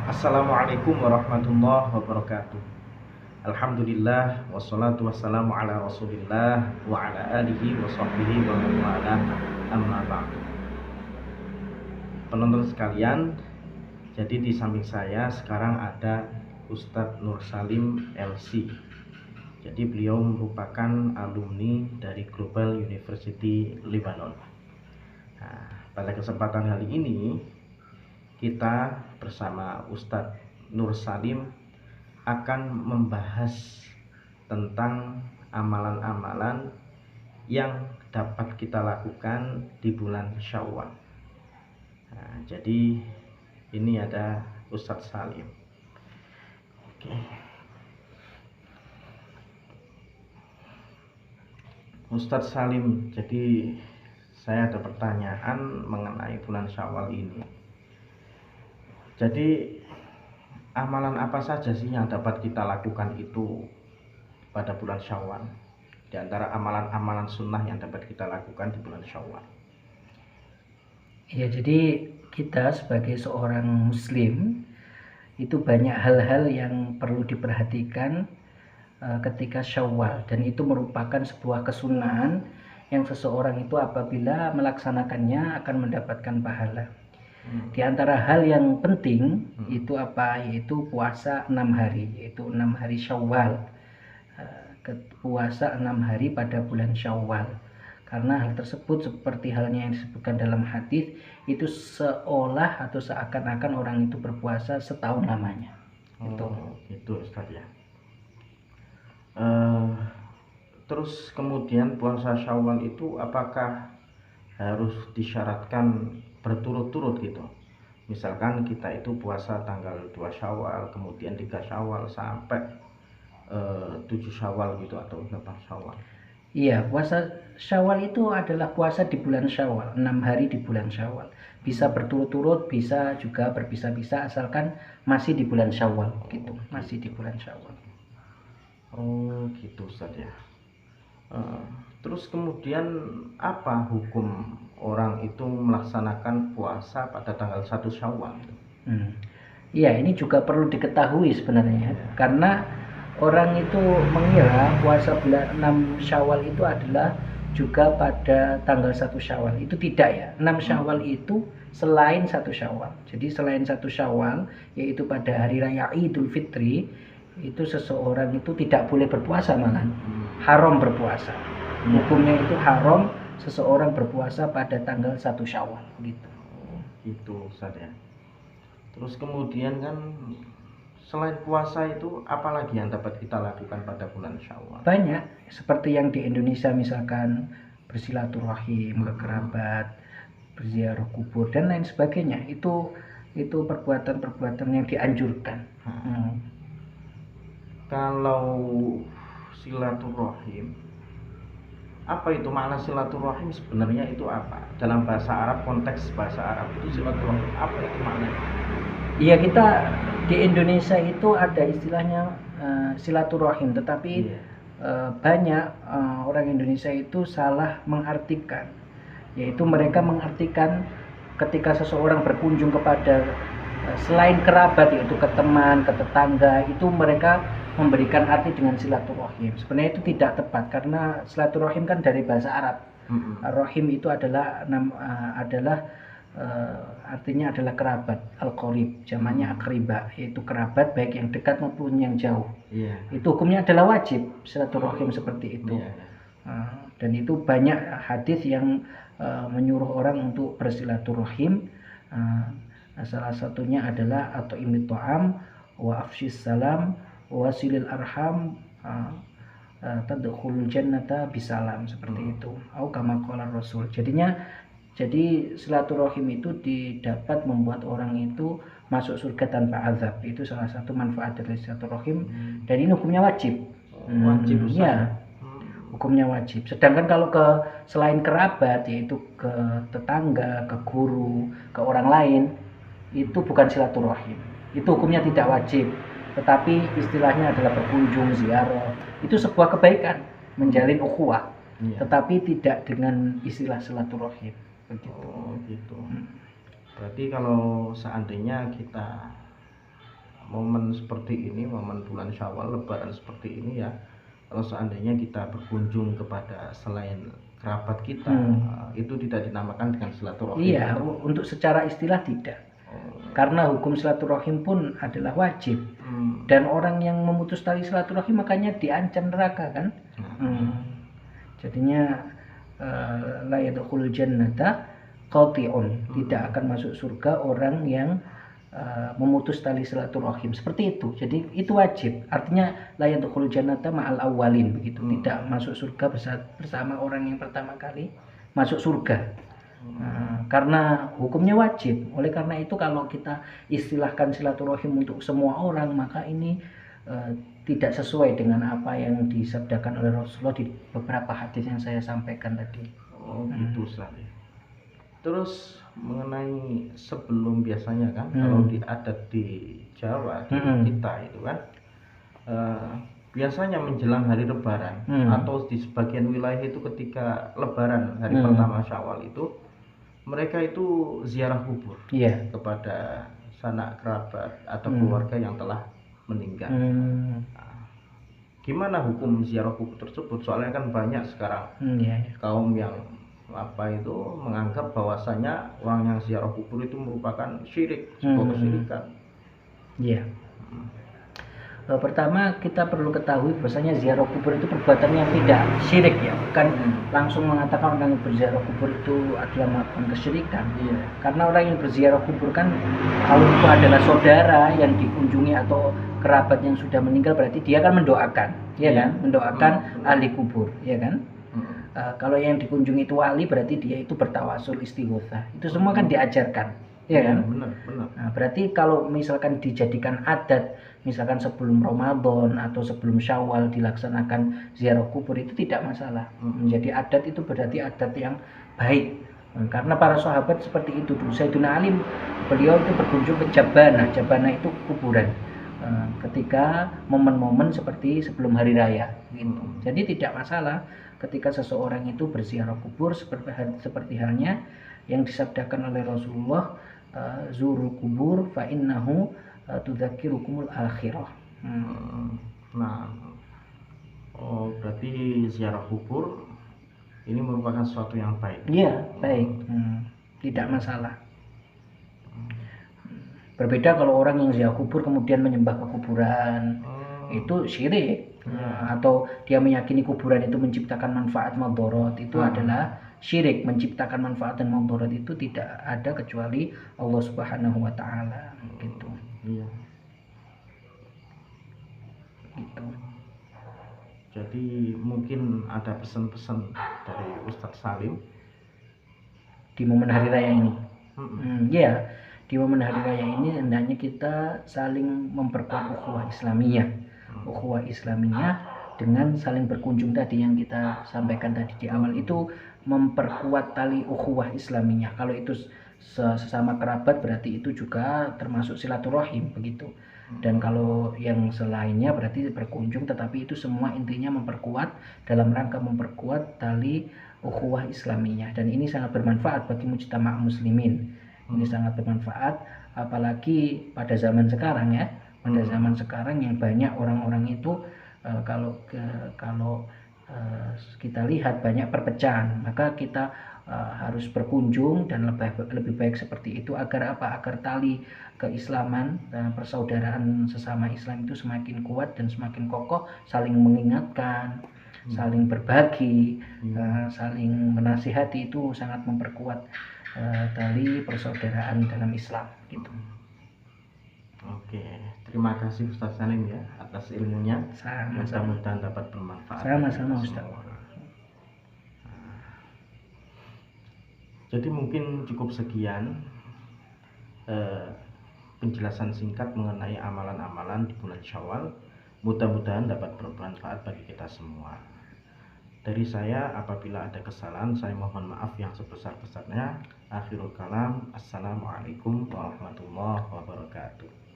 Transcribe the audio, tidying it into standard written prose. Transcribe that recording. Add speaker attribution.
Speaker 1: Assalamualaikum warahmatullahi wabarakatuh. Alhamdulillah wassalatu wassalamu ala Rasulillah wa ala alihi wa sahbihi wa man walah, amma ba'du. Penonton sekalian, jadi di samping saya sekarang ada Ustadz Nur Salim LC. Jadi beliau merupakan alumni dari Global University Lebanon. Nah, pada kesempatan kali ini kita bersama Ustadz Nur Salim akan membahas tentang amalan-amalan yang dapat kita lakukan di bulan Syawal. Nah, jadi ini ada Ustadz Salim. Oke. Ustadz Salim, jadi saya ada pertanyaan mengenai bulan Syawal ini. Jadi amalan apa saja sih yang dapat kita lakukan itu pada bulan Syawal? Di antara amalan-amalan sunnah yang dapat kita lakukan di bulan Syawal.
Speaker 2: Ya, jadi kita sebagai seorang muslim itu banyak hal-hal yang perlu diperhatikan ketika Syawal, dan itu merupakan sebuah kesunahan yang seseorang itu apabila melaksanakannya akan mendapatkan pahala. Di antara hal yang penting itu apa? Yaitu puasa 6 hari, yaitu 6 hari Syawal. Puasa 6 hari pada bulan Syawal. Karena hal tersebut seperti halnya yang disebutkan dalam hadis, itu seolah atau seakan-akan orang itu berpuasa setahun lamanya.
Speaker 1: Itu Ustaz ya. Terus kemudian puasa Syawal itu apakah harus disyaratkan berturut-turut gitu? Misalkan kita itu puasa tanggal 2 Syawal, kemudian 3 Syawal sampai 7 Syawal gitu, atau 8 Syawal.
Speaker 2: Iya, puasa Syawal itu adalah puasa di bulan Syawal, 6 hari di bulan Syawal. Bisa berturut-turut, bisa juga berpisah-pisah, asalkan masih di bulan Syawal gitu, masih di bulan Syawal.
Speaker 1: Oh gitu Ustaz ya. Terus kemudian apa hukum orang itu melaksanakan puasa pada tanggal 1 Syawal?
Speaker 2: Iya, ini juga perlu diketahui sebenarnya, karena orang itu mengira puasa bulan 6 Syawal itu adalah juga pada tanggal 1 Syawal. Itu tidak ya. 6 Syawal itu selain 1 Syawal. Jadi selain 1 Syawal, yaitu pada hari raya Idul Fitri, itu seseorang itu tidak boleh berpuasa, malah haram berpuasa. Hukumnya itu haram seseorang berpuasa pada tanggal 1 Syawal gitu.
Speaker 1: Gitu Ustaz ya. Terus kemudian kan selain puasa itu apalagi yang dapat kita lakukan pada bulan Syawal?
Speaker 2: Banyak, seperti yang di Indonesia misalkan bersilaturahim ke kerabat, berziarah kubur dan lain sebagainya. Itu perbuatan-perbuatan yang dianjurkan.
Speaker 1: Kalau silaturahim, apa itu makna silaturahim sebenarnya itu apa? Dalam bahasa Arab, konteks bahasa Arab itu silaturahim apa itu maknanya?
Speaker 2: Iya, kita di Indonesia itu ada istilahnya silaturahim, tetapi banyak orang Indonesia itu salah mengartikan. Yaitu mereka mengartikan ketika seseorang berkunjung kepada selain kerabat, yaitu ke teman, ke tetangga, itu mereka memberikan arti dengan silaturahim. Sebenarnya itu tidak tepat, karena silaturahim kan dari bahasa Arab. Rahim itu adalah artinya adalah kerabat, al-qarib, jamaknya akriba, yaitu kerabat baik yang dekat maupun yang jauh. Itu hukumnya adalah wajib silaturahim seperti itu. Dan itu banyak hadis yang menyuruh orang untuk bersilaturahim. Salah satunya adalah atau imit ta'am wa afshis salam wa silil arham tadkhulul jannata bisalam, seperti itu. Au kama qala Rasul. Jadi silaturahim itu dapat membuat orang itu masuk surga tanpa azab. Itu salah satu manfaat dari silaturahim, dan ini hukumnya wajib.
Speaker 1: Wajib
Speaker 2: ya. Hukumnya wajib. Sedangkan kalau ke selain kerabat, yaitu ke tetangga, ke guru, ke orang lain, itu bukan silaturahim. Itu hukumnya tidak wajib, tetapi istilahnya adalah berkunjung, ziarah. Itu sebuah kebaikan, menjalin ukhuwah, tetapi tidak dengan istilah silaturahim. Begitu.
Speaker 1: Gitu. Berarti kalau seandainya kita momen seperti ini, momen bulan Syawal, Lebaran seperti ini ya, kalau seandainya kita berkunjung kepada selain kerabat kita, itu tidak dinamakan dengan silaturahim.
Speaker 2: Iya, untuk secara istilah tidak. Karena hukum silaturahim pun adalah wajib. Dan orang yang memutus tali silaturahim makanya diancam neraka kan. Jadinya la yadkhulul jannata qati'un, tidak akan masuk surga orang yang memutus tali silaturahim seperti itu. Jadi itu wajib. Artinya la yadkhulul jannata ma'al awwalin begitu. Tidak masuk surga bersama orang yang pertama kali masuk surga. Karena hukumnya wajib. Oleh karena itu kalau kita istilahkan silaturahim untuk semua orang, maka ini tidak sesuai dengan apa yang disabdakan oleh Rasulullah di beberapa hadis yang saya sampaikan tadi.
Speaker 1: Gitu sekali. Terus mengenai sebelum biasanya kan, kalau di adat di Jawa di kita itu kan, biasanya menjelang hari Lebaran atau di sebagian wilayah itu ketika Lebaran hari pertama Syawal itu, mereka itu ziarah kubur kepada sanak kerabat atau keluarga yang telah meninggal. Gimana hukum ziarah kubur tersebut? Soalnya kan banyak sekarang kaum yang menganggap bahwasanya orang yang ziarah kubur itu merupakan syirik, sebuah kesyirikan.
Speaker 2: Pertama kita perlu ketahui bahwasanya ziarah kubur itu perbuatan yang tidak syirik ya, bukan langsung mengatakan orang yang berziarah kubur itu adalah melakukan kesyirikan. Karena orang yang berziarah kubur kan kalau itu adalah saudara yang dikunjungi atau kerabat yang sudah meninggal, berarti dia kan mendoakan, kan? Mendoakan ahli kubur, ya kan? Kalau yang dikunjungi itu wali, berarti dia itu bertawasul, istighotsah. Itu semua kan diajarkan, ya kan?
Speaker 1: Benar.
Speaker 2: Nah, berarti kalau misalkan dijadikan adat, misalkan sebelum Ramadan atau sebelum Syawal dilaksanakan ziarah kubur, itu tidak masalah. Menjadi adat itu berarti adat yang baik. Karena para sahabat seperti itu dulu. Sayyidina Ali, beliau itu berkunjung ke Jabanah. Jabanah itu kuburan. Ketika momen-momen seperti sebelum hari raya gitu. Jadi tidak masalah ketika seseorang itu berziarah kubur, seperti halnya yang disabdakan oleh Rasulullah, zurul kubur fa innahu tudzakirukumul akhirah.
Speaker 1: Berarti ziarah kubur ini merupakan sesuatu yang baik.
Speaker 2: Iya, baik. Tidak masalah. Berbeda kalau orang yang ziarah kubur kemudian menyembah ke kuburan, itu syirik. Atau dia meyakini kuburan itu menciptakan manfaat madharat, itu adalah syirik. Menciptakan manfaat dan madharat itu tidak ada kecuali Allah Subhanahu wa taala gitu. Gitu.
Speaker 1: Jadi mungkin ada pesan-pesan dari Ustadz Salim
Speaker 2: di momen hari raya ini. Di momen hari raya ini hendaknya kita saling memperkuat ukhuwah Islamiyah. Ukhuwah Islamiyah dengan saling berkunjung tadi yang kita sampaikan tadi di awal, itu memperkuat tali ukhuwah Islamiyah. Kalau itu sesama kerabat berarti itu juga termasuk silaturahim begitu. Dan kalau yang selainnya berarti berkunjung, tetapi itu semua intinya memperkuat dalam rangka memperkuat tali ukhuwah Islamiyah. Dan ini sangat bermanfaat bagi mujtama' muslimin. Ini sangat bermanfaat apalagi pada zaman sekarang ya. Pada zaman sekarang yang banyak orang-orang itu kalau kita lihat banyak perpecahan, maka kita harus berkunjung dan lebih baik seperti itu agar apa? Agar tali keislaman dan persaudaraan sesama Islam itu semakin kuat dan semakin kokoh, saling mengingatkan, saling berbagi, saling menasihati, itu sangat memperkuat tali persaudaraan dalam Islam gitu.
Speaker 1: Oke, terima kasih Ustadz Salim ya atas ilmunya. Mudah-mudahan dapat bermanfaat.
Speaker 2: Sama-sama Ustadz.
Speaker 1: Jadi mungkin cukup sekian penjelasan singkat mengenai amalan-amalan di bulan Syawal. Mudah-mudahan dapat bermanfaat bagi kita semua. Dari saya, apabila ada kesalahan, saya mohon maaf yang sebesar-besarnya. Akhirul kalam, assalamualaikum warahmatullahi wabarakatuh.